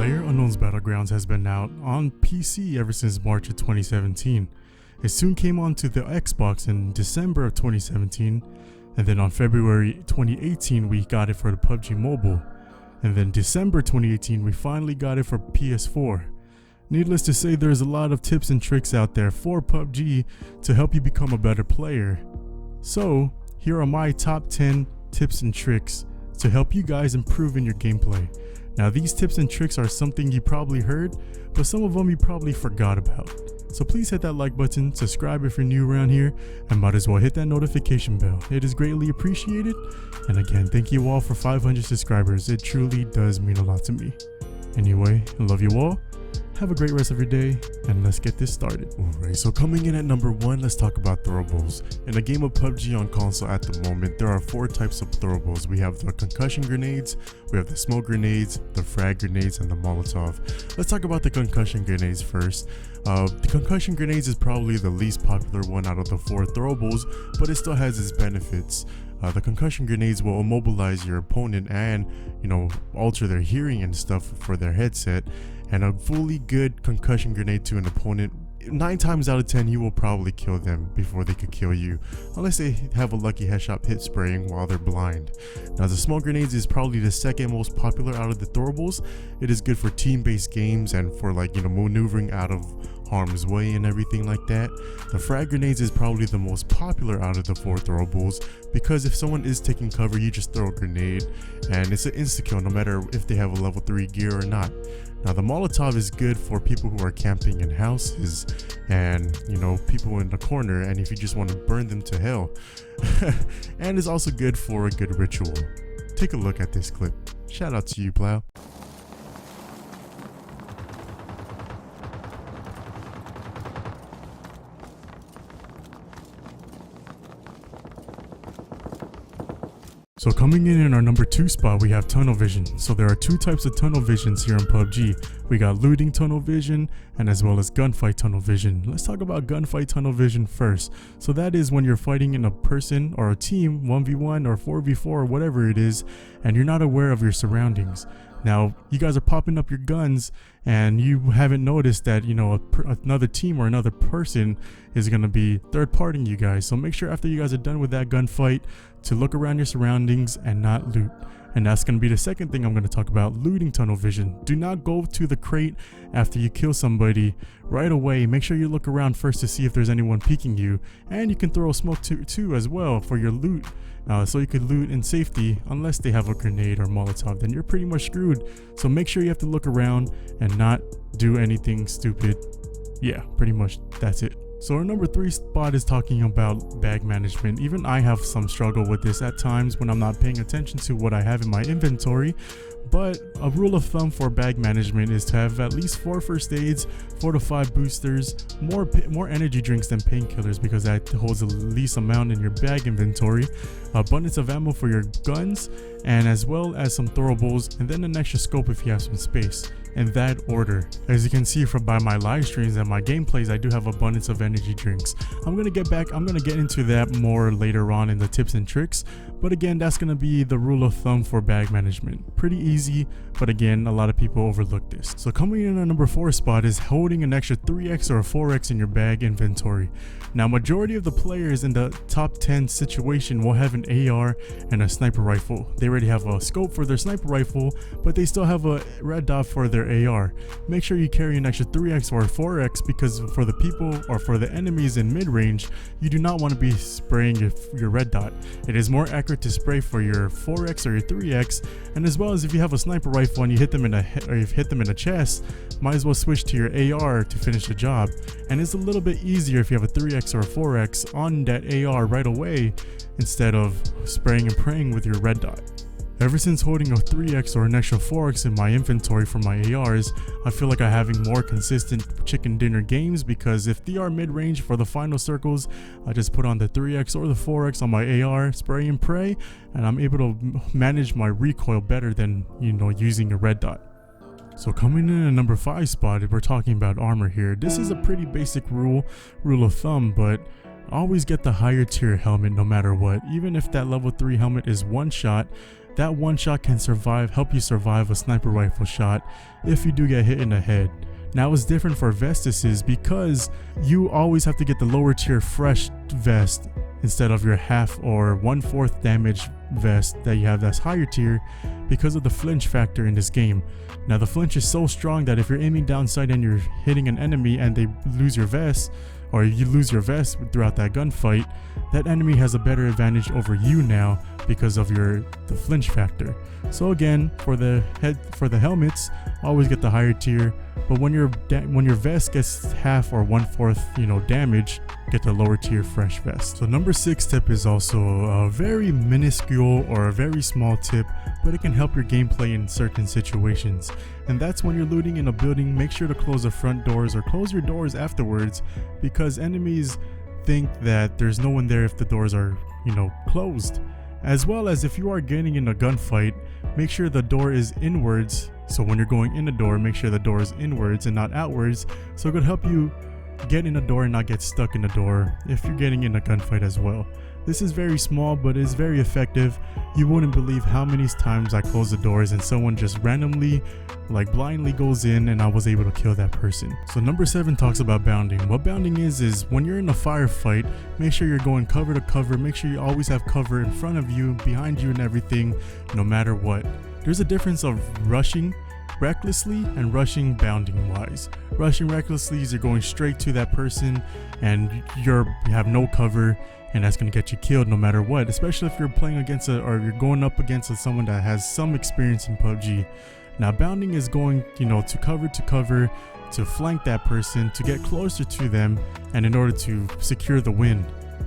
PlayerUnknown's Battlegrounds has been out on PC ever since March of 2017. It soon came onto the Xbox in December of 2017, and then on February 2018 we got it for the PUBG Mobile, and then December 2018 we finally got it for PS4. Needless to say, there's a lot of tips and tricks out there for PUBG to help you become a better player. So here are my top 10 tips and tricks to help you guys improve in your gameplay. Now these tips and tricks are something you probably heard, but some of them you probably forgot about. So please hit that like button, subscribe if you're new around here, and might as well hit that notification bell. It is greatly appreciated. And again, thank you all for 500 subscribers. It truly does mean a lot to me. Anyway, I love you all. Have a great rest of your day, and let's get this started. Alright, so coming in at number 1, let's talk about throwables. In a game of PUBG on console at the moment, there are 4 types of throwables. We have the concussion grenades, we have the smoke grenades, the frag grenades, and the Molotov. Let's talk about the concussion grenades first. The concussion grenades is probably the least popular one out of the 4 throwables, but it still has its benefits. The concussion grenades will immobilize your opponent and, alter their hearing and stuff for their headset. And a fully good concussion grenade to an opponent, 9 times out of 10 you will probably kill them before they could kill you, unless they have a lucky headshot hit spraying while they're blind. Now the smoke grenades is probably the second most popular out of the throwables. It is good for team-based games and for maneuvering out of harm's way and everything like that. The frag grenades is probably the most popular out of the 4 throwables, because if someone is taking cover, you just throw a grenade and it's an insta-kill no matter if they have a level 3 gear or not. Now the Molotov is good for people who are camping in houses and people in the corner, and if you just want to burn them to hell. And it's also good for a good ritual. Take a look at this clip. Shout out to you, Plow. So coming in our number 2 spot, we have tunnel vision. So there are 2 types of tunnel visions here in PUBG. We got looting tunnel vision and as well as gunfight tunnel vision. Let's talk about gunfight tunnel vision first. So that is when you're fighting in a person or a team, 1v1 or 4v4 or whatever it is, and you're not aware of your surroundings. Now, you guys are popping up your guns and you haven't noticed that, another team or another person is going to be third-partying you guys. So make sure after you guys are done with that gunfight to look around your surroundings and not loot. And that's going to be the second thing I'm going to talk about, looting tunnel vision. Do not go to the crate after you kill somebody right away. Make sure you look around first to see if there's anyone peeking you. And you can throw a smoke too as well for your loot. So you could loot in safety, unless they have a grenade or Molotov, then you're pretty much screwed. So make sure you have to look around and not do anything stupid. Yeah, pretty much that's it. So our number 3 spot is talking about bag management. Even I have some struggle with this at times when I'm not paying attention to what I have in my inventory. But a rule of thumb for bag management is to have at least 4 first aids, 4 to 5 boosters, more energy drinks than painkillers, because that holds the least amount in your bag inventory, abundance of ammo for your guns, and as well as some throwables, and then an extra scope if you have some space. In that order. As you can see by my live streams and my gameplays, I do have abundance of energy drinks. I'm gonna get into that more later on in the tips and tricks, but again, that's gonna be the rule of thumb for bag management. Pretty easy, but again, a lot of people overlook this. So coming in at number 4 spot is holding an extra 3x or 4x in your bag inventory. Now majority of the players in the top 10 situation will have an AR and a sniper rifle. They already have a scope for their sniper rifle, but they still have a red dot for their AR. Make sure you carry an extra 3x or 4x, because for the people or for the enemies in mid-range, you do not want to be spraying your red dot. It is more accurate to spray for your 4x or your 3x, and as well as if you have a sniper rifle and you hit them in a chest, might as well switch to your AR to finish the job. And it's a little bit easier if you have a 3x or a 4x on that AR right away instead of spraying and praying with your red dot. Ever since holding a 3x or an extra 4x in my inventory for my ARs, I feel like I'm having more consistent chicken dinner games, because if they are mid-range for the final circles, I just put on the 3x or the 4x on my AR, spray and pray, and I'm able to manage my recoil better than, using a red dot. So coming in at number 5 spot, we're talking about armor here. This is a pretty basic rule of thumb, but always get the higher tier helmet no matter what. Even if that level 3 helmet is one shot, that one shot can help you survive a sniper rifle shot if you do get hit in the head. Now it's different for Vestises because you always have to get the lower tier fresh vest instead of your half or 1/4 damage vest that you have that's higher tier because of the flinch factor in this game. Now the flinch is so strong that if you're aiming down sight and you're hitting an enemy and they lose your vest, or you lose your vest throughout that gunfight, that enemy has a better advantage over you now because of the flinch factor. So again, for the helmets, always get the higher tier, but when your vest gets half or 1/4 damage, get the lower tier fresh vest. So number 6 tip is also a very minuscule or a very small tip, but it can help your gameplay in certain situations. And that's when you're looting in a building, make sure to close the front doors or close your doors afterwards, because enemies think that there's no one there if the doors are closed. As well as if you are getting in a gunfight, make sure the door is inwards. So when you're going in the door, make sure the door is inwards and not outwards, so it could help you get in the door and not get stuck in the door if you're getting in a gunfight as well. This is very small, but it's very effective. You wouldn't believe how many times I close the doors and someone just randomly, blindly goes in and I was able to kill that person. So number 7 talks about bounding. What bounding is when you're in a firefight, make sure you're going cover to cover. Make sure you always have cover in front of you, behind you and everything, no matter what. There's a difference of rushing recklessly and rushing bounding wise. Rushing recklessly is you're going straight to that person and you have no cover, and that's going to get you killed no matter what, especially if you're playing against or you're going up against someone that has some experience in PUBG. Now bounding is going to cover to flank that person, to get closer to them, and in order to secure the win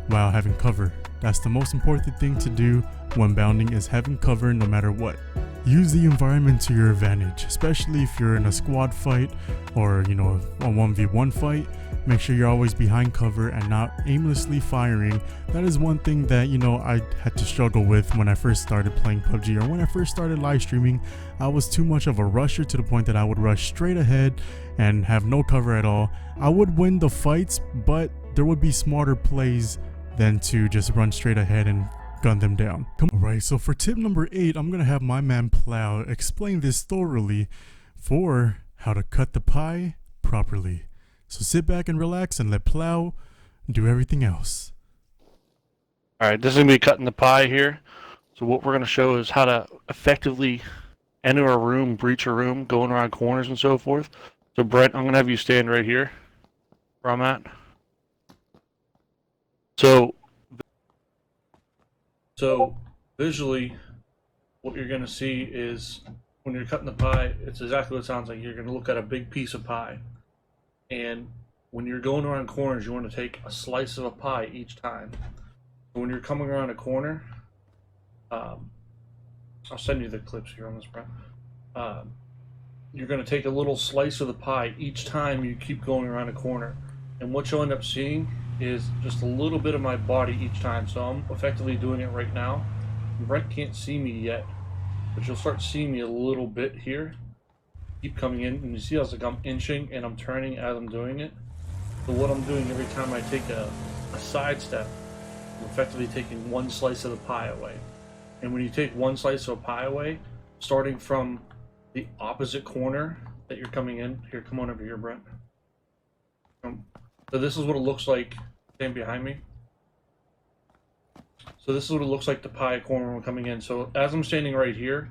while having cover. That's the most important thing to do when bounding, is having cover no matter what. Use the environment to your advantage, especially if you're in a squad fight or a 1v1 fight. Make sure you're always behind cover and not aimlessly firing. That is one thing that I had to struggle with when I first started playing PUBG, or when I first started live streaming. I was too much of a rusher to the point that I would rush straight ahead and have no cover at all. I would win the fights, but there would be smarter plays than to just run straight ahead and gun them down. Alright, so for tip number 8, I'm gonna have my man Plow explain this thoroughly for how to cut the pie properly. So sit back and relax and let Plow do everything else. Alright, this is going to be cutting the pie here. So what we're going to show is how to effectively enter a room, breach a room, going around corners and so forth. So Brent, I'm going to have you stand right here where I'm at. So visually, what you're going to see is when you're cutting the pie, it's exactly what it sounds like. You're going to look at a big piece of pie. And when you're going around corners, you want to take a slice of a pie each time. When you're coming around a corner, I'll send you the clips here on this, Brent. You're going to take a little slice of the pie each time you keep going around a corner. And what you'll end up seeing is just a little bit of my body each time. So I'm effectively doing it right now. Brent can't see me yet, but you'll start seeing me a little bit here. Keep coming in, and you see how I'm inching and I'm turning as I'm doing it. So what I'm doing every time I take a side step, I'm effectively taking one slice of the pie away. And when you take one slice of a pie away, starting from the opposite corner that you're coming in, here, come on over here, Brent. So this is what it looks like. Stand behind me. So this is what it looks like, the pie corner when we're coming in. So as I'm standing right here,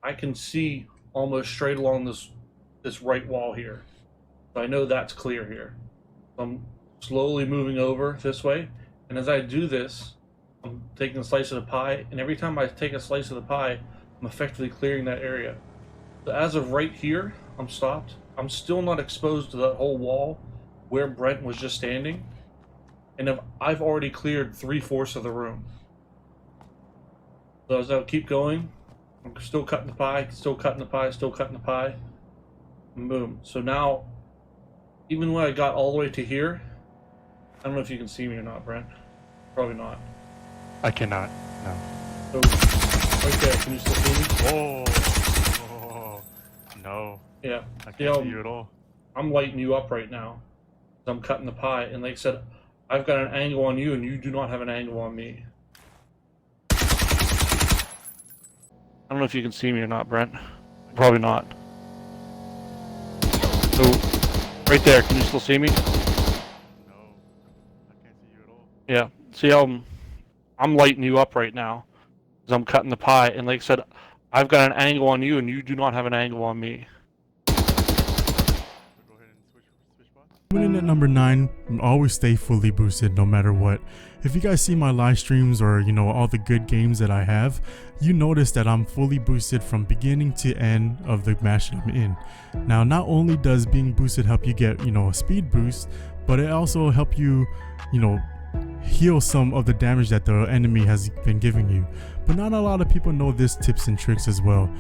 I can see almost straight along this right wall here. So I know that's clear here. So I'm slowly moving over this way, and as I do this, I'm taking a slice of the pie, and every time I take a slice of the pie, I'm effectively clearing that area. So as of right here, I'm stopped. I'm still not exposed to that whole wall where Brent was just standing, and I've already cleared 3/4 of the room. So as I keep going, I'm still cutting the pie, still cutting the pie, still cutting the pie, and boom. So now, even when I got all the way to here, I don't know if you can see me or not, Brent. Probably not. I cannot, no. So, right there, can you still see me? Oh, no. Yeah. I can't see you at all. I'm lighting you up right now. I'm cutting the pie, and like I said, I've got an angle on you, and you do not have an angle on me. I don't know if you can see me or not, Brent. Probably not. So, right there, can you still see me? No, I can't see you at all. Yeah. See how I'm lighting you up right now, because I'm cutting the pie, and like I said, I've got an angle on you, and you do not have an angle on me. Coming in at number 9, always stay fully boosted no matter what. If you guys see my live streams or all the good games that I have, you notice that I'm fully boosted from beginning to end of the match that I'm in. Now, not only does being boosted help you get a speed boost, but it also help you heal some of the damage that the enemy has been giving you. But not a lot of people know this tips and tricks as well.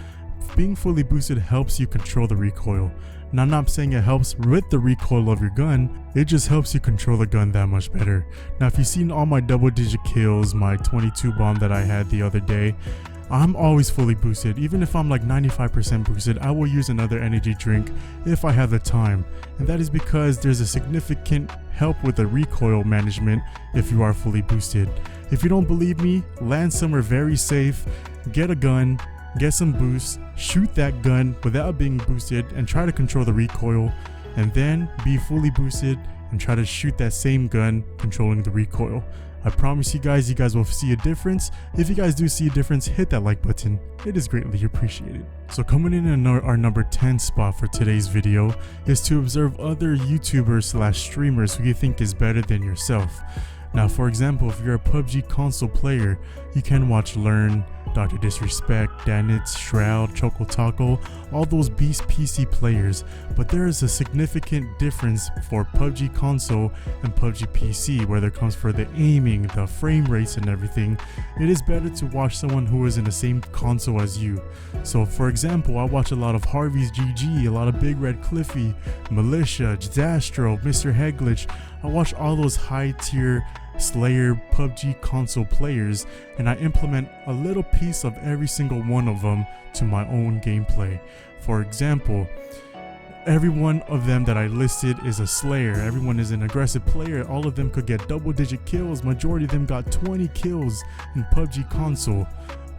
Being fully boosted helps you control the recoil. Now, I'm not saying it helps with the recoil of your gun, it just helps you control the gun that much better. Now, if you've seen all my double-digit kills, my 22 bomb that I had the other day, I'm always fully boosted. Even if I'm like 95% boosted, I will use another energy drink if I have the time. And that is because there's a significant help with the recoil management if you are fully boosted. If you don't believe me, land somewhere very safe, get a gun, get some boosts, shoot that gun without being boosted and try to control the recoil, and then be fully boosted and try to shoot that same gun controlling the recoil. I promise you guys will see a difference. If you guys do see a difference, hit that like button. It is greatly appreciated. So coming in at our number 10 spot for today's video is to observe other YouTubers / streamers who you think is better than yourself. Now, for example, if you're a PUBG console player, you can watch Learn, Dr. Disrespect, Danitz, Shroud, Choco Taco, all those beast PC players, but there is a significant difference for PUBG console and PUBG PC, whether it comes for the aiming, the frame rates and everything. It is better to watch someone who is in the same console as you. So for example, I watch a lot of Harvey's GG, a lot of Big Red Cliffy, Militia, Dastro, Mr. Heglitch. I watch all those high tier Slayer PUBG console players, and I implement a little piece of every single one of them to my own gameplay. For example, every one of them that I listed is a Slayer. Everyone is an aggressive player. All of them could get double-digit kills. Majority of them got 20 kills in PUBG console,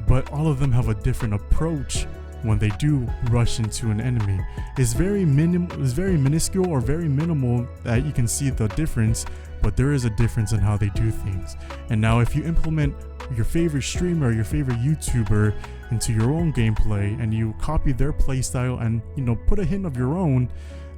but all of them have a different approach when they do rush into an enemy. It's very minuscule or very minimal that you can see the difference, but there is a difference in how they do things. And now if you implement your favorite streamer, your favorite YouTuber into your own gameplay, and you copy their playstyle and put a hint of your own,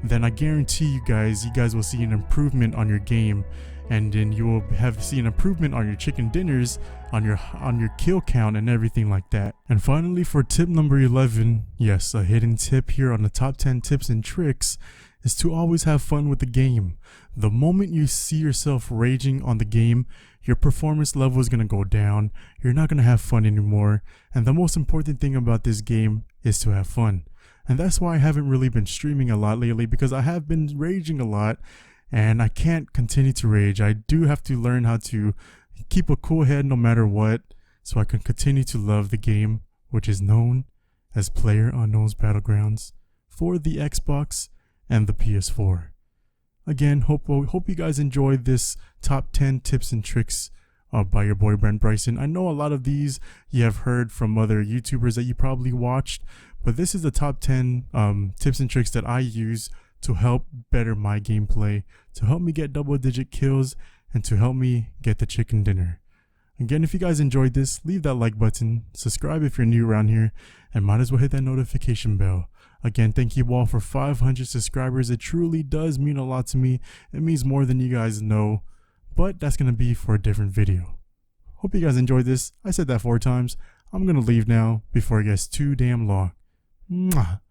then I guarantee you guys will see an improvement on your game, and then you will have seen improvement on your chicken dinners, on your kill count and everything like that. And finally, for tip number 11, yes, a hidden tip here on the top 10 tips and tricks, is to always have fun with the game. The moment you see yourself raging on the game, your performance level is going to go down. You're not going to have fun anymore. And the most important thing about this game is to have fun. And that's why I haven't really been streaming a lot lately, because I have been raging a lot and I can't continue to rage. I do have to learn how to keep a cool head no matter what, so I can continue to love the game, which is known as PlayerUnknown's Battlegrounds for the Xbox and the PS4. Again, hope you guys enjoyed this top 10 tips and tricks by your boy Brent Bryson. I know a lot of these you have heard from other YouTubers that you probably watched, but this is the top 10 tips and tricks that I use to help better my gameplay, to help me get double-digit kills, and to help me get the chicken dinner. Again, if you guys enjoyed this, leave that like button, subscribe if you're new around here, and might as well hit that notification bell. Again, thank you all for 500 subscribers. It truly does mean a lot to me. It means more than you guys know, but that's going to be for a different video. Hope you guys enjoyed this. I said that 4 times. I'm going to leave now before it gets too damn long. Mwah.